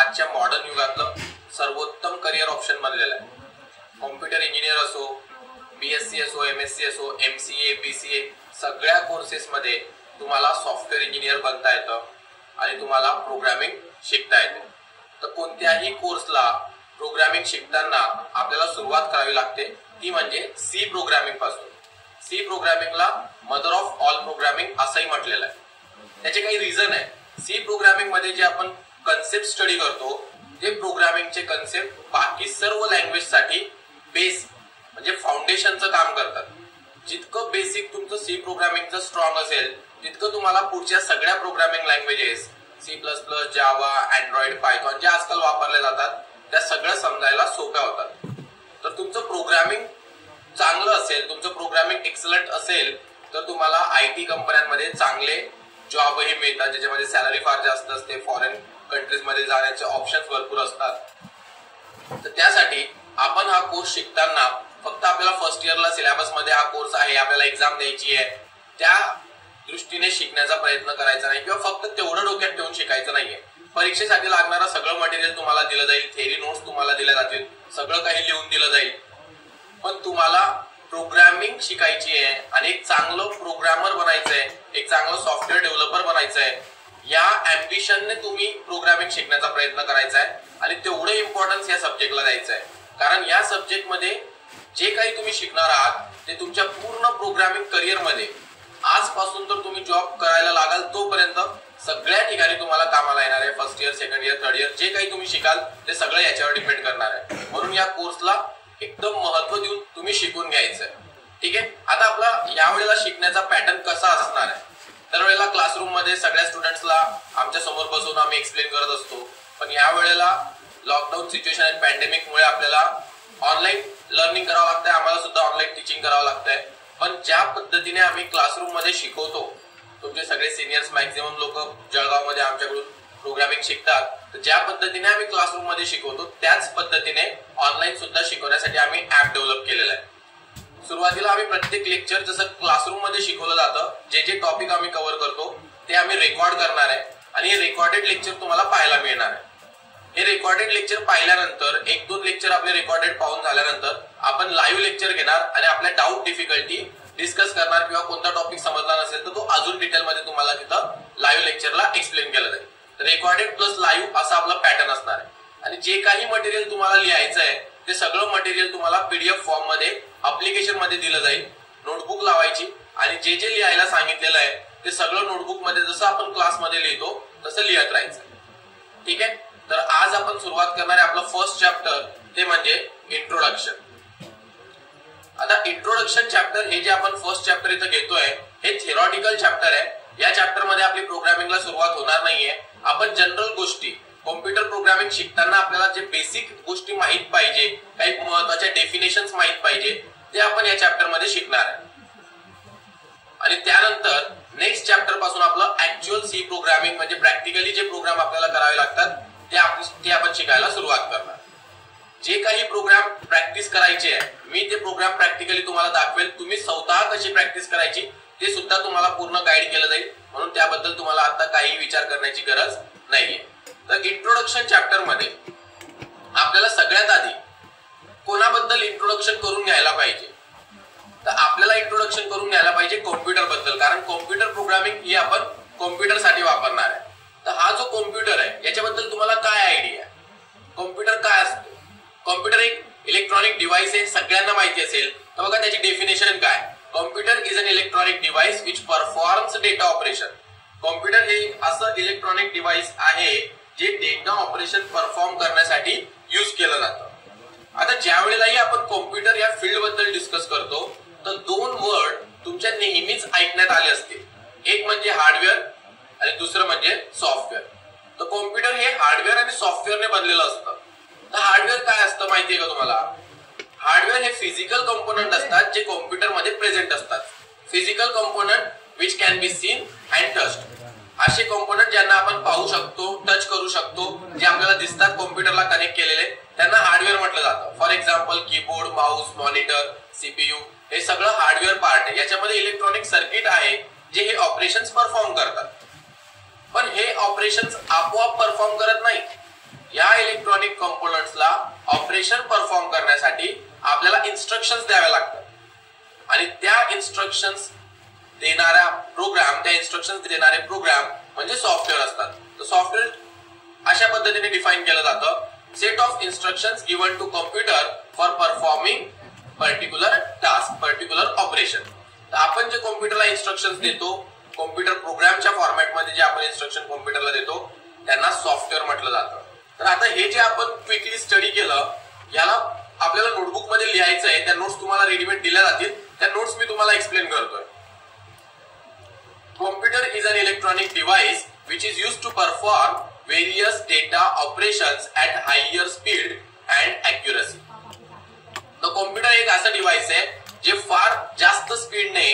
आजच्या मॉडर्न युगातलं सर्वोत्तम career option बनलेलं आहे. कॉम्प्युटर इंजिनियर असो, BSc असो, MSc असो, MCA, BCA सगळ्या कोर्सेसमध्ये तुम्हाला सॉफ्टवेअर इंजिनियर बनता येतं आणि तुम्हाला प्रोग्रामिंग शिकता येते. तर कोणत्याही कोर्सला प्रोग्रामिंग शिकताना आपल्याला सुरुवात करावी लागते, ती म्हणजे सी प्रोग्रामिंग पासून. सी प्रोग्रामिंगला मदर ऑफ ऑल प्रोग्रामिंग असंही म्हटलेलं आहे. त्याचे काही रिझन आहे. सी प्रोग्रामिंग मध्ये जे आपण कन्सेप्ट स्टडी करतो ते प्रोग्रामिंगचे कन्सेप्ट बाकी सर्व लँग्वेज साठी बेस म्हणजे फाउंडेशनचं काम करतात. जितकं बेसिक तुमचं सी प्रोग्रामिंगचं स्ट्रॉंग असेल तितकं तुम्हाला पुढच्या सगळ्या प्रोग्रामिंग लँग्वेजेस C++, जावा, अँड्रॉइड, पायथॉन जे आजकाल वापरले जातात त्या सगळं समजायला सोप्या होतात. तर तुमचं प्रोग्रामिंग चांगलं असेल, तुमचं प्रोग्रामिंग एक्सलंट असेल तर तुम्हाला IT कंपन्यांमध्ये चांगले जॉबही मिळतात, ज्याच्यामध्ये सॅलरी फार जास्त असते. फॉरेन कंट्रीज मध्ये जाण्याचे ऑप्शन्स भरपूर असतात. तर त्यासाठी आपण हा कोर्स शिकताना फक्त आपल्याला फर्स्ट इयरला सिलेबस मध्ये हा कोर्स आहे, आपल्याला एक्झाम द्यायची आहे, त्या दृष्टीने शिकण्याचा प्रयत्न करायचा नाही किंवा फक्त तेवढं डोक्यात ठेवून शिकायचं नाहीये. परीक्षेसाठी लागणारं सगळं मटेरियल तुम्हाला दिलं जाईल, थेरी नोट्स तुम्हाला दिल्या जातील, सगळं काही लिहून दिलं जाईल. पण तुम्हाला प्रोग्रामिंग शिकायची आहे आणि एक चांगलं प्रोग्रामर बनायचंय, एक चांगलं सॉफ्टवेअर डेव्हलपर बनायचंय, या अँबिशनने तुम्ही प्रोग्रामिंग शिकण्याचा प्रयत्न करायचा आहे आणि तेवढं इम्पॉर्टन्स या सब्जेक्टला द्यायचं आहे. कारण या सब्जेक्टमध्ये जे काही तुम्ही शिकणार आहात ते तुमच्या पूर्ण प्रोग्रामिंग करिअरमध्ये आजपासून तर तुम्ही जॉब करायला लागाल तोपर्यंत सगळ्या ठिकाणी तुम्हाला कामाला येणार आहे. First year, second year, third year जे काही तुम्ही शिकाल ते सगळं याच्यावर डिपेंड करणार आहे. म्हणून या कोर्सला एकदम महत्व देऊन तुम्ही शिकून घ्यायचंय. ठीक आहे. आता आपला यावेळेला शिकण्याचा पॅटर्न कसा असणार आहे? दरवेळेला क्लासरूम मध्ये सगळ्या स्टुडंट्सला आमच्या समोर बसून आम्ही एक्सप्लेन करत असतो, पण या वेळेला लॉकडाऊन सिच्युएशन आणि पॅन्डेमिकमुळे आपल्याला ऑनलाईन लर्निंग करावं लागतंय, आम्हाला सुद्धा ऑनलाईन टीचिंग करावं लागतंय. पण ज्या पद्धतीने आम्ही क्लासरूम मध्ये शिकवतो, तुमचे सगळे सिनियर्स मॅक्झिमम लोक जळगाव मध्ये आमच्याकडून प्रोग्रामिंग शिकतात, तर ज्या पद्धतीने आम्ही क्लासरूम मध्ये शिकवतो त्याच पद्धतीने ऑनलाईन सुद्धा शिकवण्यासाठी आम्ही ऍप डेव्हलप केलेलं आहे. सुरुवातीला आम्ही प्रत्येक लेक्चर जसं क्लासरूम मध्ये शिकवलं जातं, जे जे टॉपिक आम्ही कव्हर करतो ते आम्ही रेकॉर्ड करणार आहे आणि हे रेकॉर्डेड लेक्चर तुम्हाला पाहायला मिळणार आहे. हे रेकॉर्डेड लेक्चर पाहिल्यानंतर 1-2 लेक्चर आपले रेकॉर्डेड पाहून झाल्यानंतर आपण लाईव्ह लेक्चर घेणार आणि आपल्या डाऊट डिफिकल्टी डिस्कस करणार किंवा कोणता टॉपिक समजला नसेल तर तो अजून डिटेलमध्ये तुम्हाला तिथं लाईव्ह लेक्चरला एक्सप्लेन केलं जाईल. रेकॉर्डेड प्लस लाईव्ह असा आपला पॅटर्न असणार आहे. आणि जे काही मटेरियल तुम्हाला लिहायचं आहे ते सगळं मटेरियल तुम्हाला PDF फॉर्म मध्ये ऍप्लिकेशन मध्ये दिलं जाईल. नोटबुक लावायची आणि जे जे लिहायला सांगितलेलं आहे ते सगळं नोटबुक मध्ये जसं आपण क्लासमध्ये लिहितो तसं लिहत राहायचं. ठीक आहे. तर आज आपण सुरुवात करणार आहे आपलं फर्स्ट चॅप्टर, ते म्हणजे इंट्रोडक्शन. आता इंट्रोडक्शन चॅप्टर हे जे आपण फर्स्ट चॅप्टर इथं घेतोय हे थिअरॉटिकल चॅप्टर आहे. या चॅप्टर मध्ये आपली प्रोग्रामिंगला सुरुवात होणार नाहीये. आपण जनरल गोष्टी, कॉम्प्युटर प्रोग्रामिंग शिकताना आपल्याला जे बेसिक गोष्टी माहित पाहिजे, काही महत्वाच्या डेफिनेशन्स माहित पाहिजे ते आपण या चॅप्टर मध्ये शिकणार आहे. आणि त्यानंतर नेक्स्ट चॅप्टर पासून आपलं ऍक्च्युअल सी प्रोग्रामिंग म्हणजे प्रॅक्टिकली जे प्रोग्राम आपल्याला करावे लागतात ते आपण शिकायला सुरुवात करणार. जे काही प्रोग्राम प्रॅक्टिस करायचे आहे मी ते प्रोग्राम प्रॅक्टिकली तुम्हाला दाखवेल. तुम्ही स्वतः कशी प्रॅक्टिस करायची ते सुद्धा तुम्हाला पूर्ण गाईड केलं जाईल, म्हणून त्याबद्दल तुम्हाला आता काही विचार करण्याची गरज नाहीये. तर इंट्रोडक्शन चॅप्टर मध्ये आपल्याला सगळ्यात आधी कोणाबद्दल इंट्रोडक्शन करून घ्यायला पाहिजे? तर आपल्याला इंट्रोडक्शन करून घ्यायला पाहिजे कॉम्प्युटर बद्दल, कारण कॉम्प्युटर प्रोग्रामिंग ही आपण कॉम्प्युटर साठी वापरणार आहे. तर हा जो कॉम्प्युटर आहे याच्याबद्दल तुम्हाला काय आयडिया? कॉम्प्युटर काय असतो? कॉम्प्युटर एक इलेक्ट्रॉनिक डिव्हाइस आहे, सगळ्यांना माहिती असेल. तर बघा त्याची डेफिनेशन काय? Computer is an electronic device which performs data operation. Computer हे असं इलेक्ट्रॉनिक डिव्हाइस आहे जे डेटा ऑपरेशन परफॉर्म करण्यासाठी यूज केलं जातं. आता ज्या वेळेलाही आपण कॉम्प्युटर या फील्ड बद्दल डिस्कस करतो तर 2 वर्ड तुमच्या नेहमीच ऐकण्यात आले असतील. एक म्हणजे हार्डवेअर आणि दुसरं म्हणजे सॉफ्टवेअर. तर कॉम्प्युटर हे हार्डवेअर आणि सॉफ्टवेअरने बनलेलं असतं. तर हार्डवेअर काय असतं माहितीये का तुम्हाला? हार्डवेअर हे फिजिकल कंपोनंट असतात जे कॉम्प्युटर मध्ये प्रेझेंट असतात. Physical component which can be seen and touched. असे कंपोनंट ज्यांना आपण पाहू शकतो, टच करू शकतो, जे आपल्याला दिसतात कॉम्प्युटरला कनेक्ट केलेले, त्यांना हार्डवेअर म्हटलं जातं. For example keyboard, Mouse, monitor, CPU हे सगळं हार्डवेअर पार्ट आहे. याच्यामध्ये इलेक्ट्रॉनिक सर्किट आहे जे हे ऑपरेशन्स परफॉर्म करतात. पण हे ऑपरेशन्स आपोआप परफॉर्म करत नाही. या इलेक्ट्रॉनिक कंपोनंट्सला ऑपरेशन परफॉर्म करण्यासाठी आपल्याला इन्स्ट्रक्शन्स द्याव्या लागतात आणि त्या इन्स्ट्रक्शन्स देणारा प्रोग्राम, त्या इन्स्ट्रक्शन्स देणारे प्रोग्राम म्हणजे सॉफ्टवेअर असतात. तर सॉफ्टवेअर अशा पद्धतीने डिफाइन केलं जातं, set of instructions given to computer for performing particular task, particular operation. तर आपण जे कॉम्प्युटरला इन्स्ट्रक्शन्स देतो, कॉम्प्युटर प्रोग्रामच्या फॉर्मॅटमध्ये जे आपण इन्स्ट्रक्शन कॉम्प्युटरला देतो त्यांना सॉफ्टवेअर म्हटलं जातं. तर आता हे जे आपण क्विकली स्टडी केलं, याला आपल्याला नोटबुक मध्ये लिहायचं आहे. त्या नोट्स तुम्हाला रेडीमेड दिल्या जातील, त्या नोट्स मी तुम्हाला एक्सप्लेन करतोय. Computer is an electronic device which is used to perform various data operations at higher speed and accuracy. तर कॉम्प्युटर एक असं डिव्हाइस आहे जे फार जास्त स्पीडने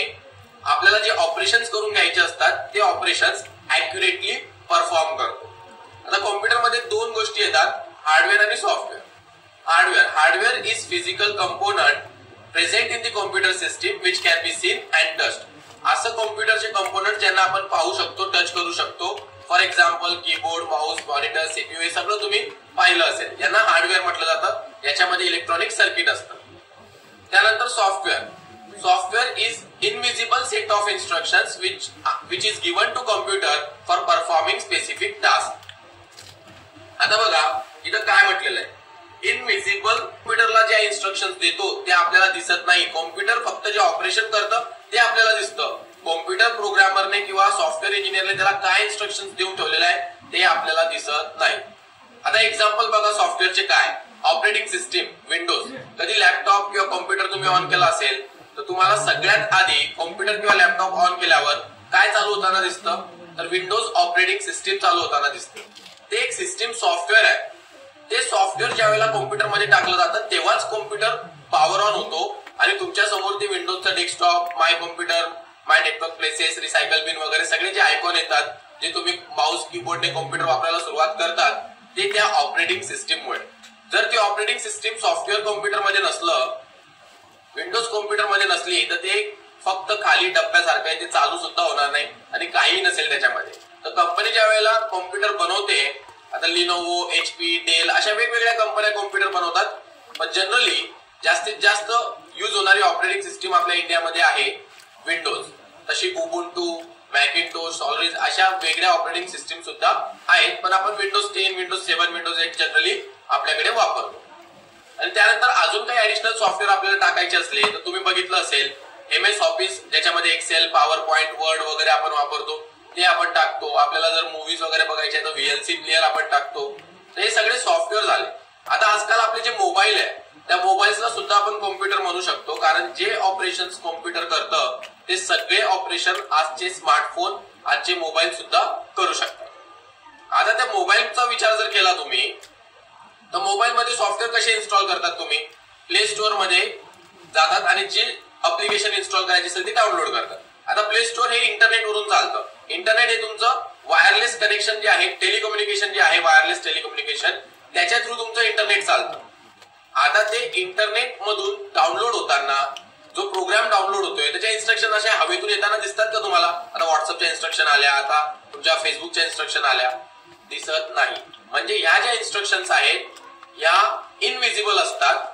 आपल्याला जे ऑपरेशन्स करून घ्यायचे असतात ते ऑपरेशन्स ऍक्युरेटली परफॉर्म करतो. आता कॉम्प्युटर मध्ये दोन गोष्टी येतात, हार्डवेअर आणि software. Hardware is physical component present in the computer system which can be seen and touched. असं कॉम्प्युटरचे कंपोनंट ज्यांना आपण पाहू शकतो, टच करू शकतो. For example keyboard, Mouse, monitor, CPU हे सगळं तुम्ही पाहिलं असेल. यांना हार्डवेअर म्हटलं जातं. याच्यामध्ये इलेक्ट्रॉनिक सर्किट असतं. त्यानंतर software is invisible set of instructions which is given to computer for performing specific task. आता बघा इथं काय म्हटलेलं आहे, इनविजिबल. कॉम्प्युटरला ज्या इन्स्ट्रक्शन्स देतो ते आपल्याला दिसत नाही. कॉम्प्युटर फक्त जे ऑपरेशन करतं ते आपल्याला दिसतं. कॉम्प्युटर प्रोग्रामरने किंवा सॉफ्टवेअर इंजिनियरने त्याला काय इन्स्ट्रक्शन्स देऊन ठेवलेले आहे ते आपल्याला दिसत नाही. आता एक्झाम्पल बघा सॉफ्टवेअरचे काय. Operating system Windows. कधी लॅपटॉप किंवा कॉम्प्युटर तुम्ही ऑन केला असेल तर तुम्हाला सगळ्यात आधी कॉम्प्युटर किंवा लॅपटॉप ऑन केल्यावर काय चालू होताना दिसतं, तर विंडोज ऑपरेटिंग सिस्टीम चालू होताना दिसते. ते एक सिस्टीम सॉफ्टवेअर आहे. ते सॉफ्टवेअर ज्या वेळेला कॉम्प्युटर मध्ये टाकलं जातं तेव्हाच कॉम्प्युटर पॉवर ऑन होतो आणि तुमच्या समोर ते विंडोजचा डेस्कटॉप, माय कॉम्प्युटर, माय नेटवर्क प्लेसेस, रिसायकल बिन वगैरे सगळे जे आयकॉन येतात, जे तुम्ही माऊस कीबोर्डने कॉम्प्युटर वापरायला सुरुवात करतात ते त्या ऑपरेटिंग सिस्टीममुळे. जर ती ऑपरेटिंग सिस्टीम सॉफ्टवेअर कॉम्प्युटर मध्ये नसलं, विंडोज कॉम्प्युटर मध्ये नसली तर ते फक्त खाली डब्यासारखं आहे, ते चालू सुद्धा होणार नाही आणि काही नसेल त्याच्यामध्ये. तर कंपनी ज्या वेळेला कॉम्प्युटर बनवते, आता लिनोवो, HP, डेल अशा वेगवेगळ्या कंपन्या कॉम्प्युटर बनवतात, पण जनरली जास्तीत जास्त यूज होणारी ऑपरेटिंग सिस्टीम आपल्या इंडियामध्ये आहे विंडोज. तशी उबुंटू, मॅकिंटोश, सॉलिड अशा वेगळ्या ऑपरेटिंग सिस्टीम सुद्धा आहेत, पण आपण विंडोज 10, विंडोज 7, विंडोज 8 जनरली आपल्याकडे वापरतो. आणि त्यानंतर अजून काही ऍडिशनल सॉफ्टवेअर आपल्याला टाकायचे असले तर तुम्ही बघितलं असेल MS ऑफिस, ज्याच्यामध्ये एक्सेल, पॉवर पॉइंट, वर्ड वगैरे आपण वापरतो, ते आपण टाकतो. आपल्याला जर मूवीज वगैरे बघायचे तर VLC प्लेअर आपण टाकतो. तर हे सगळे सॉफ्टवेअर झाले. आता आजकाल आपले जे मोबाईल आहे त्या मोबाईल्सला सुद्धा आपण कॉम्प्युटर म्हणू शकतो, कारण जे ऑपरेशन कॉम्प्युटर करतं ते सगळे ऑपरेशन आजचे स्मार्टफोन, आजचे मोबाईल सुद्धा करू शकतात. आता त्या मोबाईलचा विचार जर केला तुम्ही तर मोबाईल मध्ये सॉफ्टवेअर कसे इन्स्टॉल करतात, तुम्ही प्ले स्टोअर मध्ये जातात आणि जे ऍप्लिकेशन इन्स्टॉल करायचे असेल ते डाउनलोड करतात. आता प्ले स्टोअर हे इंटरनेट वरून चालतं. इंटरनेट हे तुमचं वायरलेस कनेक्शन जे आहे, टेलिकम्युनिकेशन जे आहे, वायरलेस टेलिकम्युनिकेशन, त्याच्या थ्रू तुमचं इंटरनेट चालतं. आता ते इंटरनेट मधून डाउनलोड होताना जो प्रोग्राम डाउनलोड होतोय त्याच्या इन्स्ट्रक्शन अशा हवेतून येताना दिसतात का तुम्हाला? आता व्हॉट्सअपच्या इन्स्ट्रक्शन आल्या, आता तुमच्या फेसबुकच्या इन्स्ट्रक्शन आल्या, दिसत नाही. म्हणजे ह्या ज्या इन्स्ट्रक्शन्स आहेत या इनविजिबल असतात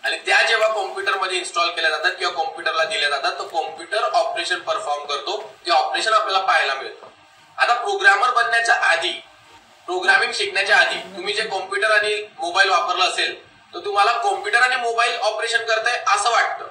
आणि त्या जेव्हा कॉम्प्युटर मध्ये इन्स्टॉल केल्या जातात किंवा कॉम्प्युटरला दिल्या जातात तर कॉम्प्युटर ऑपरेशन परफॉर्म करतो. ते ऑपरेशन आपल्याला पाहायला मिळतं. आता प्रोग्रामर बनण्याच्या आधी, प्रोग्रामिंग शिकण्याच्या आधी तुम्ही जे कॉम्प्युटर आणि मोबाईल वापरला असेल तर तुम्हाला कॉम्प्युटर आणि मोबाईल ऑपरेशन करताय असं वाटतं,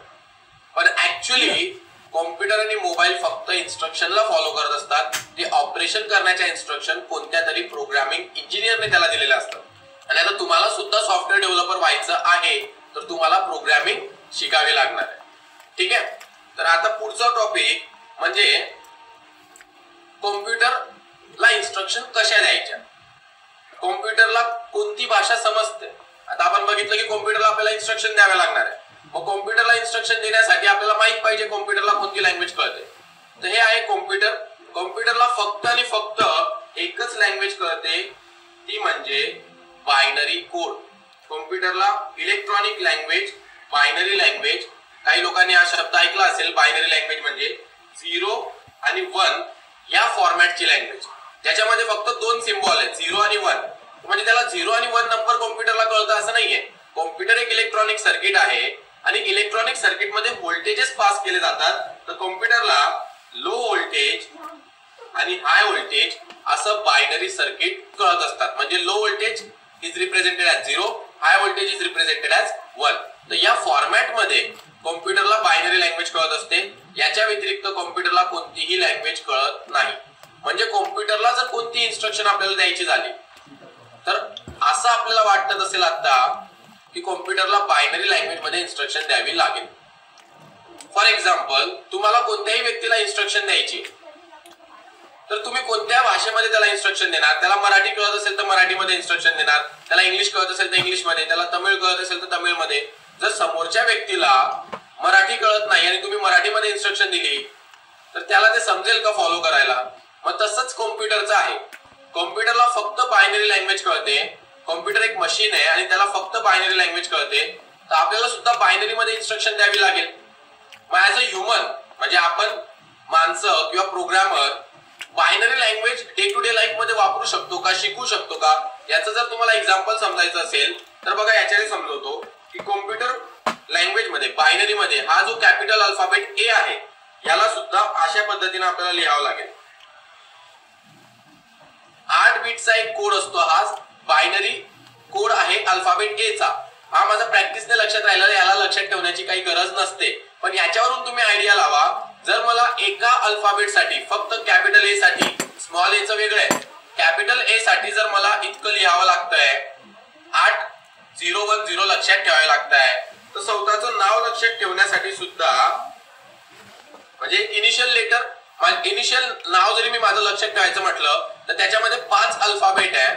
पण ऍक्च्युअली कॉम्प्युटर आणि मोबाईल फक्त इन्स्ट्रक्शनला फॉलो करत असतात. ते ऑपरेशन करण्याच्या इन्स्ट्रक्शन कोणत्या तरी प्रोग्रामिंग इंजिनियरने त्याला दिलेल्या असतात. आणि आता तुम्हाला सुद्धा सॉफ्टवेअर डेव्हलपर व्हायचं आहे तर तुम्हाला प्रोग्रामिंग शिकावे लागणार आहे. ठीक आहे. तर आता पुढचा टॉपिक म्हणजे कॉम्प्युटरला इन्स्ट्रक्शन कशा द्यायच्या, कॉम्प्युटरला कोणती भाषा समजते. आता आपण बघितलं की कॉम्प्युटरला आपल्याला इन्स्ट्रक्शन द्यावे लागणार आहे. मग कॉम्प्युटरला इन्स्ट्रक्शन देण्यासाठी आपल्याला माहित पाहिजे कॉम्प्युटरला कोणती लँग्वेज कळते. तर हे आहे कॉम्प्युटर. कॉम्प्युटरला फक्त आणि फक्त एकच लँग्वेज कळते, ती म्हणजे बायनरी कोड. कॉम्प्युटरला इलेक्ट्रॉनिक लँग्वेज, बायनरी लँग्वेज, काही लोकांनी हा शब्द ऐकला असेल. बायनरी लँग्वेज म्हणजे 0 आणि 1 या फॉर्मॅटची लँग्वेज, ज्याच्यामध्ये फक्त दोन सिम्बॉल आहेत, 0 आणि 1. म्हणजे त्याला 0 आणि 1 नंबर कॉम्प्युटरला कळतं असं नाहीये. कॉम्प्युटर एक इलेक्ट्रॉनिक सर्किट आहे आणि इलेक्ट्रॉनिक सर्किट मध्ये व्होल्टेजेस पास केले जातात. तर कॉम्प्युटरला लो व्होल्टेज आणि हाय व्होल्टेज असं बायनरी सर्किट कळत असतात. म्हणजे low voltage is represented as 0, high voltage is represented as 1. तर या फॉर्मॅट मध्ये कॉम्प्युटरला बायनरी लँग्वेज कळत असते. याच्या व्यतिरिक्त कॉम्प्युटरला कोणतीही लँग्वेज कळत नाही. म्हणजे कॉम्प्युटरला जर कोणती इन्स्ट्रक्शन आपल्याला द्यायची झाली तर असं आपल्याला वाटत असेल आता की कॉम्प्युटरला बायनरी लँग्वेज मध्ये इन्स्ट्रक्शन द्यावी लागेल. फॉर एक्झाम्पल, तुम्हाला कोणत्याही व्यक्तीला इन्स्ट्रक्शन द्यायची तर तुम्ही कोणत्या भाषेमध्ये त्याला इन्स्ट्रक्शन देणार? त्याला मराठी कळत असेल तर मराठीमध्ये इन्स्ट्रक्शन देणार, त्याला इंग्लिश कळत असेल तर इंग्लिशमध्ये, त्याला तमिळ कळत असेल तर तमिळमध्ये. जर समोरच्या व्यक्तीला मराठी कळत नाही आणि तुम्ही मराठीमध्ये इन्स्ट्रक्शन दिली तर त्याला ते समजेल का फॉलो करायला? मग तसंच कॉम्प्युटरचं आहे. कॉम्प्युटरला फक्त बायनरी लँग्वेज कळते. कॉम्प्युटर एक मशीन आहे आणि त्याला फक्त बायनरी लँग्वेज कळते. तर आपल्याला सुद्धा बायनरी मध्ये इन्स्ट्रक्शन द्यावी लागेल. मग ऍज अ ह्युमन म्हणजे आपण माणसं किंवा programmer binary language day to day life मध्ये वापरू शकतो का, शिकू शकतो का? याचं जर तुम्हाला एक्झाम्पल समजायचं असेल तर बघा याच्याने समजवतो की कॉम्प्युटर लँग्वेज मध्ये बायनरी मध्ये हा जो कॅपिटल अल्फाबेट ए आहे याला सुद्धा अशा पद्धतीने आपल्याला लिहावं लागेल. 8 बिटचा एक कोड असतो. हा बायनरी कोड आहे अल्फाबेट ए चा. हा माझा प्रॅक्टिसने लक्षात राहिला, याला लक्षात ठेवण्याची काही गरज नसते. पण याच्यावरून तुम्ही आयडिया लावा. जर मला एका अल्फाबेट साठी फक्त कॅपिटल ए साठी, स्मॉल ए चं वेगळं आहे, कॅपिटल ए साठी जर मला इतकं लिहावं लागतंय, 8010 लक्षात ठेवायला लागतंय, तर स्वतःचं नाव लक्षात ठेवण्यासाठी सुद्धा म्हणजे इनिशियल नाव जरी मी माझं लक्षात ठेवायचं म्हटलं तर त्याच्यामध्ये 5 अल्फाबेट आहे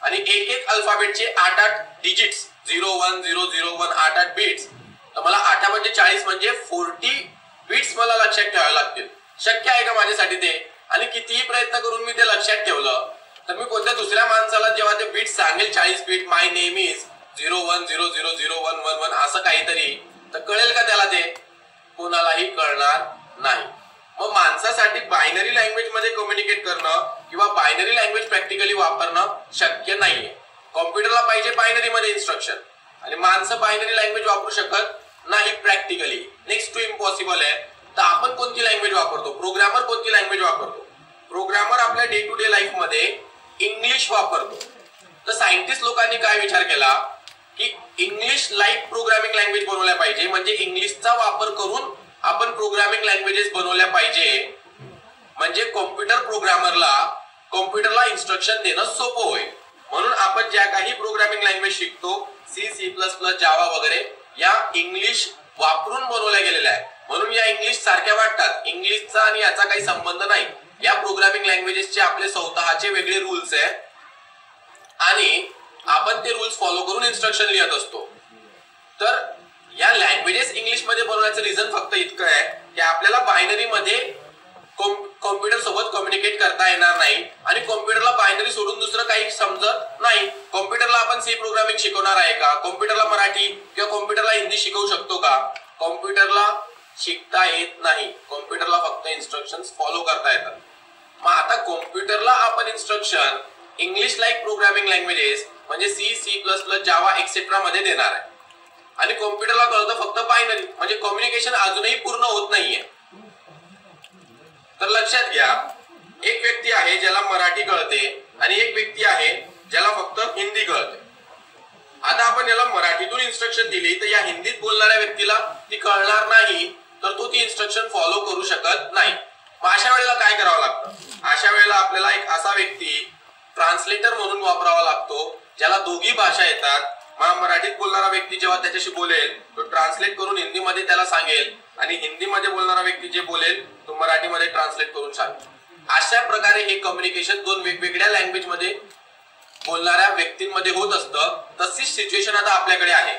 आणि एक एक अल्फाबेटचे 8 डिजिट्स 01001 8 बिट्स. तर मला 8×40 म्हणजे 40 बिट्स मला लक्षात ठेवावे लागतील. शक्य आहे का माझ्यासाठी ते? आणि कितीही प्रयत्न करून मी ते लक्षात ठेवलं तर मी कोणत्या दुसऱ्या माणसाला जेव्हा ते बिट्स सांगेल 40 बिट, माय नेम इज 01000111 असं काहीतरी, तर कळेल का त्याला? ते कोणालाही कळणार नाही. मग माणसासाठी बायनरी लँग्वेज मध्ये कम्युनिकेट करणं किंवा बायनरी लँग्वेज प्रॅक्टिकली वापरणं शक्य नाहीये. कॉम्प्युटरला पाहिजे बायनरी मध्ये इन्स्ट्रक्शन आणि माणसं बायनरी लँग्वेज वापरू शकत नाही प्रॅक्टिकली. नेक्स्ट टू इम्पॉसिबल आहे. तर आपण कोणती लँग्वेज वापरतो? प्रोग्रामर कोणती लँग्वेज वापरतो? प्रोग्रामर आपल्या डे टू डे लाईफ मध्ये इंग्लिश वापरतो. तर सायंटिस्ट लोकांनी काय विचार केला की इंग्लिश लाईक प्रोग्रामिंग लँग्वेज बनवल्या पाहिजे. म्हणजे इंग्लिशचा वापर करून आपण प्रोग्रामिंग लँग्वेजेस बनवल्या पाहिजे. म्हणजे कॉम्प्युटरला इन्स्ट्रक्शन देणं सोपं होईल. म्हणून आपण ज्या काही प्रोग्रामिंग लँग्वेज शिकतो, C++, जावा वगैरे, या इंग्लिश वापरून बनवल्या गेलेल्या आहेत. म्हणून या इंग्लिश सारख्या वाटतात. इंग्लिशचा आणि याचा काही संबंध नाही. या प्रोग्रामिंग लँग्वेजेसचे आपले स्वतःचे वेगळे रूल्स आहेत आणि आपण ते रूल्स फॉलो करून इन्स्ट्रक्शन लिहित असतो. तर या लँग्वेजेस इंग्लिश मध्ये बनवण्याचं रिझन फक्त इतकं आहे की आपल्याला बायनरी मध्ये कॉम्प्युटर सोबत कम्युनिकेट करता येणार नाही आणि कॉम्प्युटरला बायनरी सोडून दुसरं काही समजत नाही. कॉम्प्युटरला आपण सी प्रोग्रामिंग शिकवणार आहे का? कॉम्प्युटरला मराठी किंवा कॉम्प्युटरला हिंदी शिकवू शकतो का? कॉम्प्युटरला शिकता येत नाही. कॉम्प्युटरला फक्त इन्स्ट्रक्शन्स फॉलो करता येतात. मग आता कॉम्प्युटरला आपण instruction English like programming languages म्हणजे C++, जावा एक्सेट्रा मध्ये देणार आहे आणि कॉम्प्युटरला कळतं फक्त बायनरी. म्हणजे कम्युनिकेशन अजूनही पूर्ण होत नाहीये. तर लक्षात घ्या, एक व्यक्ती आहे ज्याला मराठी कळते आणि एक व्यक्ती आहे ज्याला फक्त हिंदी कळते. आता आपण याला मराठीतून इन्स्ट्रक्शन दिली तर या हिंदीत बोलणाऱ्या व्यक्तीला ती कळणार नाही, तर तो ती इन्स्ट्रक्शन फॉलो करू शकत नाही. मग अशा वेळेला काय करावं लागतं? अशा वेळेला आपल्याला एक असा व्यक्ती ट्रान्सलेटर म्हणून वापरावा लागतो ज्याला दोघी भाषा येतात. मराठीत बोलणारा व्यक्ती जेव्हा त्याच्याशी बोलेल तो ट्रान्सलेट करून हिंदीमध्ये त्याला सांगेल आणि हिंदीमध्ये बोलणारा व्यक्ती जे बोलेल तो मराठीमध्ये ट्रान्सलेट करून सांगेल. अशा प्रकारे हे कम्युनिकेशन दोन वेगवेगळ्या लँग्वेज मध्ये बोलणाऱ्या व्यक्तींमध्ये होत असतं. तशीच सिच्युएशन आता आपल्याकडे आहे.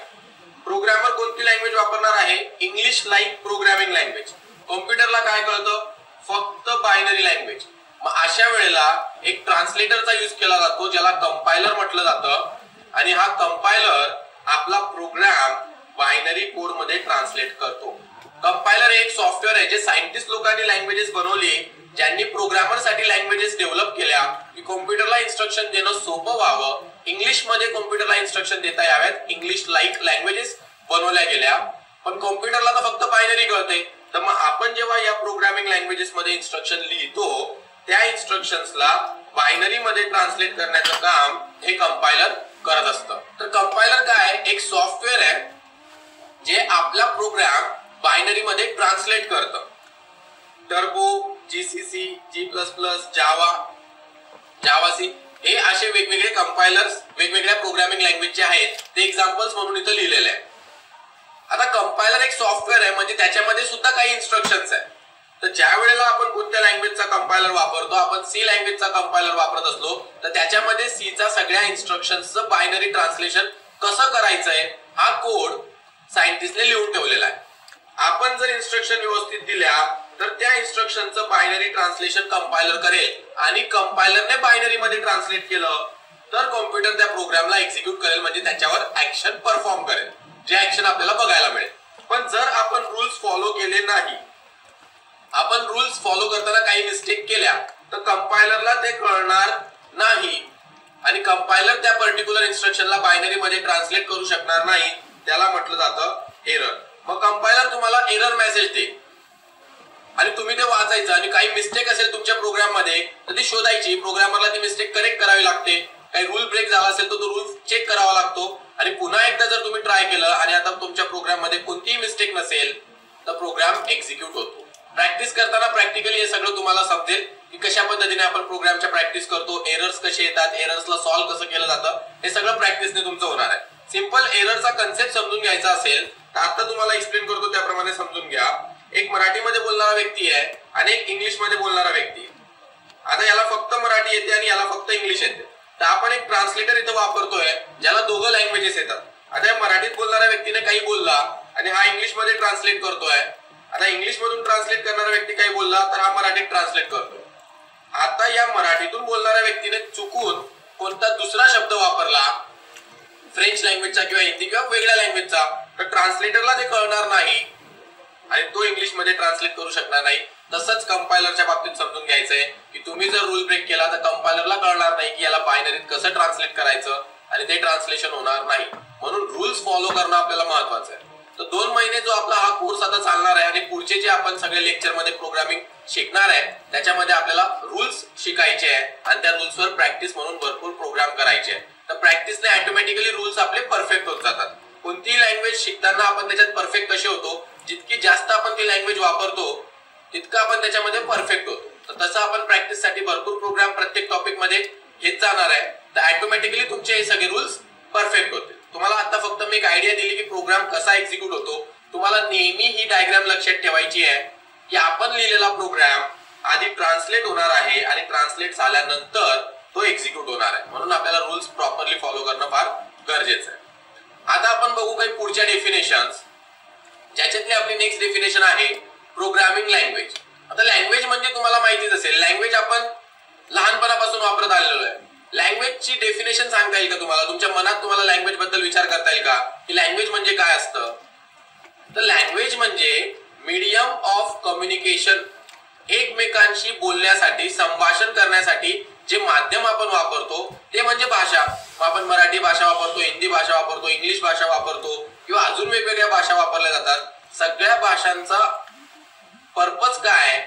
प्रोग्रामर कोणती लँग्वेज वापरणार आहे? English like programming language. कॉम्प्युटरला काय कळतं? फक्त बायनरी लँग्वेज. मग अशा वेळेला एक ट्रान्सलेटरचा यूज केला जातो ज्याला कंपायलर म्हटलं जातं आणि हा कंपायलर आपला प्रोग्राम बायनरी कोड मध्ये ट्रान्सलेट करतो. कंपायलर एक सॉफ्टवेअर आहे जे सायंटिस्ट लोकांनी लँग्वेजेस बनवली, ज्यांनी प्रोग्रामर साठी लँग्वेजेस डेव्हलप केल्या की कॉम्प्युटरला इन्स्ट्रक्शन देणं सोपं व्हावं, इंग्लिश मध्ये कॉम्प्युटरला इन्स्ट्रक्शन देता याव्यात, इंग्लिश लाईक लँग्वेजेस बनवल्या गेल्या. पण कॉम्प्युटरला तर फक्त बायनरी कळते, तर मग आपण जेव्हा या प्रोग्रामिंग लँग्वेजेस मध्ये इन्स्ट्रक्शन लिहितो त्या इन्स्ट्रक्शन्सला बायनरी मध्ये ट्रान्सलेट करण्याचं काम हे कंपायलर करत असतं. तर कंपायलर काय, एक सॉफ्टवेअर आहे जे आपला प्रोग्राम बायनरी मध्ये ट्रान्सलेट करतं. टर्बो, जीसीसी, G++, जावा, जावासी हे असे वेगवेगळे कंपायलर्स वेगवेगळ्या प्रोग्रामिंग लँग्वेजचे आहेत, ते एक्झाम्पल्स म्हणून इथं लिहिलेले आहे. आता कंपायलर एक सॉफ्टवेअर आहे म्हणजे त्याच्यामध्ये सुद्धा काही इन्स्ट्रक्शन्स आहेत. तर ज्या वेळेला आपण कोणत्या लँग्वेजचा कंपायलर वापरतो, आपण सी लँग्वेजचा कंपायलर वापरत असलो तर त्याच्यामध्ये सीचा सगळ्या इन्स्ट्रक्शन्सचं बायनरी ट्रान्सलेशन कसं करायचंय हा कोड सायंटिस्टने लिहून ठेवलेला आहे. आपण जर इन्स्ट्रक्शन व्यवस्थित दिल्या तर त्या इन्स्ट्रक्शनचं बायनरी ट्रान्सलेशन कंपायलर करेल आणि कंपायलरने बायनरी मध्ये ट्रान्सलेट केलं तर कॉम्प्युटर त्या प्रोग्रामला एक्झिक्यूट करेल, म्हणजे त्याच्यावर ऍक्शन परफॉर्म करेल, जे ऍक्शन आपल्याला बघायला मिळेल. पण जर आपण रूल्स फॉलो केले नाही, आपण रूल्स फॉलो करताना काही मिस्टेक केल्या तर कंपायलरला ते कळणार नाही आणि कंपायलर त्या पर्टिक्युलर इन्स्ट्रक्शनला बायनरी मध्ये ट्रान्सलेट करू शकणार नाही. त्याला म्हटलं जातं एरर. मग कंपायलर तुम्हाला एरर मेसेज देईल आणि तुम्ही ते वाचायचं आणि काही मिस्टेक असेल तुमच्या प्रोग्राम मध्ये तर ती शोधायची, प्रोग्रामरला ती मिस्टेक करेक्ट करावी लागते. काही रूल ब्रेक झाला असेल तर तो रूल चेक करावा लागतो आणि पुन्हा एकदा जर तुम्ही ट्राय केलं आणि आता तुमच्या प्रोग्राम मध्ये कोणतीही मिस्टेक नसेल तर प्रोग्राम एक्झिक्यूट होतो. प्रॅक्टिस करताना प्रॅक्टिकली हे सगळं तुम्हाला समजेल की कशा पद्धतीने आपण प्रोग्रामच्या प्रॅक्टिस करतो, एरर्स कसे येतात, एरर्सला सॉल्व्ह कसं केलं जातं, हे सगळं प्रॅक्टिसने तुमचं होणार आहे. सिंपल एररचा कन्सेप्ट समजून घ्यायचा असेल तर आता तुम्हाला एक्सप्लेन करतो त्याप्रमाणे समजून घ्या. एक मराठीमध्ये बोलणारा व्यक्ती आहे आणि एक इंग्लिश मध्ये बोलणारा व्यक्ती आहे. आता याला फक्त मराठी येते आणि याला फक्त इंग्लिश येते, तर आपण एक ट्रान्सलेटर इथं वापरतोय ज्याला दोघं लँग्वेजेस येतात. आता या मराठीत बोलणाऱ्या व्यक्तीने काही बोलला आणि हा इंग्लिश मध्ये ट्रान्सलेट करतोय. आता इंग्लिश मधून ट्रान्सलेट करणारा व्यक्ती काही बोलला तर हा मराठीत ट्रान्सलेट करतोय. आता या मराठीतून बोलणाऱ्या व्यक्तीने चुकून कोणता दुसरा शब्द वापरला, फ्रेंच लँग्वेजचा किंवा हिंदी किंवा वेगळ्या लँग्वेजचा, तर ट्रान्सलेटरला ते कळणार नाही आणि तो इंग्लिश मध्ये ट्रान्सलेट करू शकणार नाही. तसंच कंपायलरच्या बाबतीत समजून घ्यायचंय की तुम्ही जर रूल ब्रेक केला तर कंपायलरला कळणार नाही की याला बायनरीत कसं ट्रान्सलेट करायचं आणि ते ट्रान्सलेशन होणार नाही. म्हणून रूल्स फॉलो करणं आपल्याला महत्वाचं आहे. तर 2 महिने जो आपला हा कोर्स आता चालणार आहे आणि पुढचे जे आपण सगळे लेक्चर मध्ये प्रोग्रामिंग शिकणार आहे त्याच्यामध्ये आपल्याला रूल्स शिकायचे आहे आणि त्या रूल्सवर प्रॅक्टिस म्हणून भरपूर प्रोग्राम करायचे आहे. तर प्रॅक्टिसने ऑटोमॅटिकली रूल्स आपले परफेक्ट होत जातात. कोणतीही लँग्वेज शिकताना आपण त्याच्यात परफेक्ट कसे होतो, जितकी जास्त आपण ती लँग्वेज वापरतो तितकं आपण त्याच्यामध्ये परफेक्ट होतो. तर तसं आपण प्रॅक्टिस साठी भरपूर प्रोग्राम प्रत्येक टॉपिक मध्ये घेत जाणार आहे, तर ऑटोमॅटिकली तुमचे हे सगळे रूल्स परफेक्ट होतील. तुम्हाला आता फक्त मी एक आयडिया दिली की प्रोग्राम कसा एक्झिक्यूट होतो. तुम्हाला नेहमी ही डायग्राम लक्षात ठेवायची आहे की आपण लिहिलेला प्रोग्राम आधी ट्रान्सलेट होणार आहे आणि ट्रान्सलेट झाल्यानंतर तो एक्झिक्यूट होणार आहे. म्हणून आपल्याला रूल्स प्रॉपरली फॉलो करणं फार गरजेचं आहे. आता आपण बघू काही पुढच्या डेफिनेशन्स, ज्याच्यातली आपली नेक्स्ट डेफिनेशन आहे प्रोग्रामिंग लँग्वेज. आता लँग्वेज म्हणजे तुम्हाला माहितीच असेल, लँग्वेज आपण लहानपणापासून वापरत आलेलो आहे. लँग्वेजची डेफिनेशन सांगता येईल का तुम्हाला? तुमच्या मनात तुम्हाला लँग्वेज बद्दल विचार करता येईल का की लँग्वेज म्हणजे काय असतं? तर लँग्वेज म्हणजे मीडियम ऑफ कम्युनिकेशन, एकमेकांशी बोलण्यासाठी, संभाषण करण्यासाठी जे माध्यम आपण वापरतो ते म्हणजे भाषा. आपण मराठी भाषा वापरतो, हिंदी भाषा वापरतो, इंग्लिश भाषा वापरतो किंवा अजून वेगवेगळ्या भाषा वापरल्या जातात. सगळ्या भाषांचा पर्पज काय?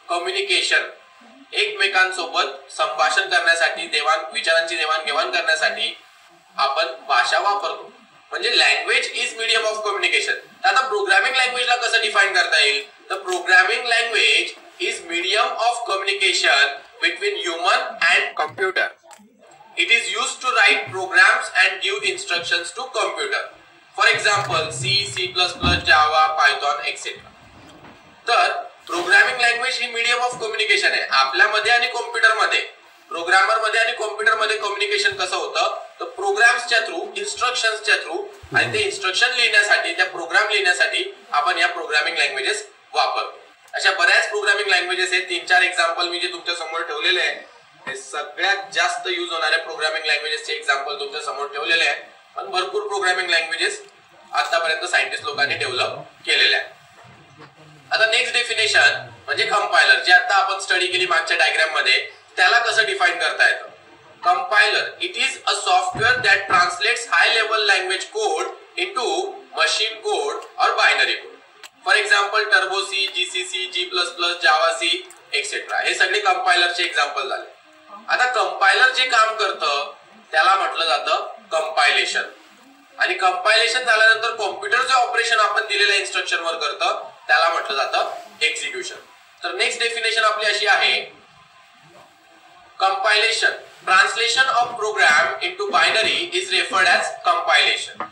कम्युनिकेशन, एकमेकांसोबत संभाषण करण्यासाठी, विचारांची देवाणघेवाण करण्यासाठी आपण भाषा वापरतो. म्हणजे language is medium of communication. आता प्रोग्रामिंग लँग्वेजला कसं डिफाइन करता येईल? तर programming language is medium of communication between human and computer. It is used to write programs and give instructions to computer. For example, C, C++, Java, Python, etc. तर programming language he medium of communication आहे आपल्यामध्ये आणि कॉम्प्युटरमध्ये. Programmer मध्ये आणि computer मध्ये communication कसं होतं? तर प्रोग्राम्सच्या थ्रू, इन्स्ट्रक्शन्सच्या थ्रू, आणि ते इन्स्ट्रक्शन लिहिण्यासाठी, त्या प्रोग्राम लिहिण्यासाठी आपण या प्रोग्रामिंग लँग्वेजेस वापरतो. अशा बऱ्याच प्रोग्रामिंग लँग्वेजेस आहेत. 3-4 एक्झाम्पल मी जे तुमच्या समोर ठेवलेले आहे हे सगळ्यात जास्त यूज होणाऱ्या प्रोग्रामिंग लँग्वेजेसचे एक्झाम्पल तुमच्या समोर ठेवलेले आहे. पण भरपूर प्रोग्रामिंग लँग्वेजेस आतापर्यंत सायंटिस्ट लोकांनी डेव्हलप केलेल्या आहेत. आता नेक्स्ट डेफिनेशन म्हणजे कंपायलर, जे आता आपण स्टडी केली मागच्या डायग्राम मध्ये, त्याला कसं डिफाइन करता येतं. Compiler, it is a software that translates high level language code into machine code और binary code. For example turbo C, GCC, G++, Java C etcetera, हे सगळे कंपायलरचे एक्झाम्पल झाले. आता कंपायलर जे काम करतं त्याला म्हटलं जातं कंपायलेशन. आणि कंपायलेशन झाल्यानंतर कॉम्प्युटर जे ऑपरेशन आपण दिलेल्या इन्स्ट्रक्शन वर करतं त्याला म्हटलं जातं एक्झिक्युशन. तर नेक्स्ट डेफिनेशन आपली अशी आहे, compilation, translation of programme into binary is referred as compilation.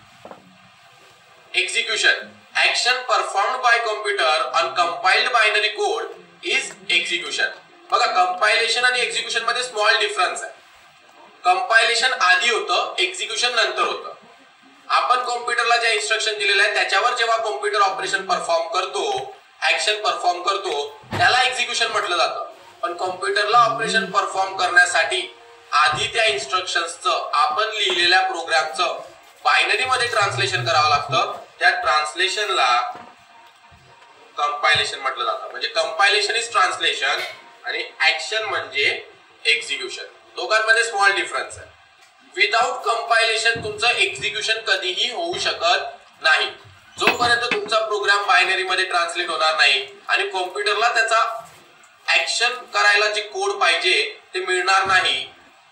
Execution, action performed by computer on compiled binary code is execution. बघा, कंपायलेशन आणि एक्झिक्युशन मध्ये स्मॉल डिफरन्स आहे. कंपायलेशन आधी होतं, एक्झिक्युशन नंतर होतं. आपण कॉम्प्युटरला ज्या इन्स्ट्रक्शन दिलेल्या आहेत त्याच्यावर जेव्हा कॉम्प्युटर ऑपरेशन परफॉर्म करतो, ऍक्शन परफॉर्म करतो, त्याला एक्झिक्युशन म्हटलं जातं. पण कॉम्प्युटरला ऑपरेशन परफॉर्म करण्यासाठी आधी त्या इन्स्ट्रक्शन्सचं, आपण लिहिलेल्या प्रोग्रामचं बायनरी मध्ये ट्रान्सलेशन करावं लागतं. त्या ट्रान्सलेशनला कंपायलेशन म्हटलं जातं. म्हणजे कंपायलेशन इज ट्रान्सलेशन आणि ऍक्शन म्हणजे एक्झिक्युशन. दोघांमध्ये स्मॉल डिफरन्स आहे. विदाउट कंपायलेशन तुमचं एक्झिक्युशन कधीही होऊ शकत नाही. जोपर्यंत तुमचा प्रोग्राम बायनरी मध्ये ट्रान्सलेट होणार नाही आणि कॉम्प्युटरला त्याचा ऍक्शन करायला जे कोड पाहिजे ते मिळणार नाही,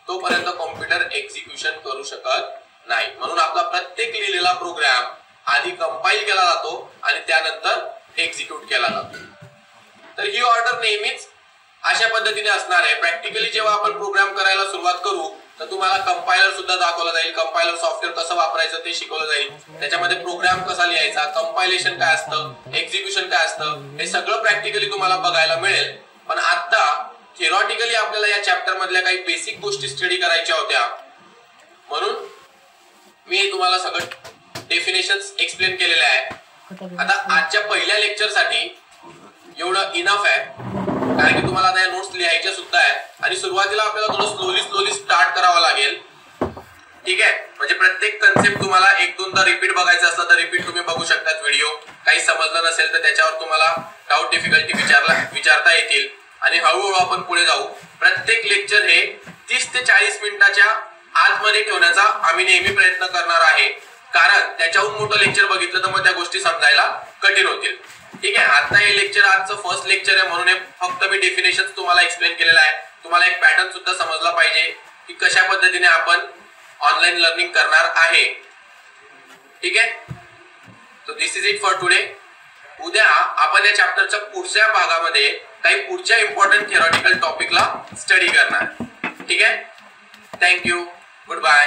तोपर्यंत कॉम्प्युटर एक्झिक्युशन करू शकत नाही. म्हणून आपला प्रत्येक लिहिलेला प्रोग्राम आधी कंपाइल केला जातो आणि त्यानंतर एक्झिक्यूट केला जातो. तर ही ऑर्डर नेहमीच अशा पद्धतीने असणार आहे. प्रॅक्टिकली जेव्हा आपण प्रोग्राम करायला सुरुवात करू तर तुम्हाला कंपायलर सुद्धा दाखवलं जाईल, कंपायलर सॉफ्टवेअर कसं वापरायचं ते शिकवलं जाईल, त्याच्यामध्ये प्रोग्राम कसा लिहायचा, कंपायलेशन काय असतं, एक्झिक्युशन काय असतं, हे सगळं प्रॅक्टिकली तुम्हाला बघायला मिळेल. पण आता थिअरॉटिकली आपल्याला या चॅप्टर मधल्या काही बेसिक गोष्टी स्टडी करायच्या होत्या, म्हणून मी तुम्हाला सगळं डेफिनेशन्स एक्सप्लेन केलेले आहे. आता आजच्या पहिल्या लेक्चर साठी एवढं इनफ आहे, कारण की तुम्हाला आता या नोट्स लिहायच्या सुद्धा आहे आणि सुरुवातीला आपल्याला थोडं स्लोली स्टार्ट करावं लागेल. ठीक आहे, म्हणजे प्रत्येक कन्सेप्ट तुम्हाला एक दोनदा रिपीट बघायचं असलं तर रिपीट तुम्ही बघू शकता व्हिडिओ. काही समजलं नसेल तर त्याच्यावर तुम्हाला डाऊट डिफिकल्टी विचारता येतील आणि हळूहळू आपण पुढे जाऊ. प्रत्येक लेक्चर हे 30 ते 40 मिनिटाच्या आतमध्ये ठेवण्याचा आम्ही नेहमी प्रयत्न करणार आहे, कारण त्याच्याहून मोठं लेक्चर बघितलं तर मग त्या गोष्टी समजायला कठीण होतील. ठीक आहे, आता हे लेक्चर आजचं फर्स्ट लेक्चर आहे म्हणून फक्त मी डेफिनेशन तुम्हाला एक्सप्लेन केलेला आहे. तुम्हाला एक पॅटर्न सुद्धा समजला पाहिजे की कशा पद्धतीने आपण ऑनलाईन लर्निंग करणार आहे. ठीक आहे, so this is it for today. उद्या आपण या चॅप्टरच्या पुढच्या भागामध्ये काही पुढच्या इम्पॉर्टंट थिअरॉटिकल टॉपिकला स्टडी करणार. ठीक आहे, थँक्यू, गुड बाय.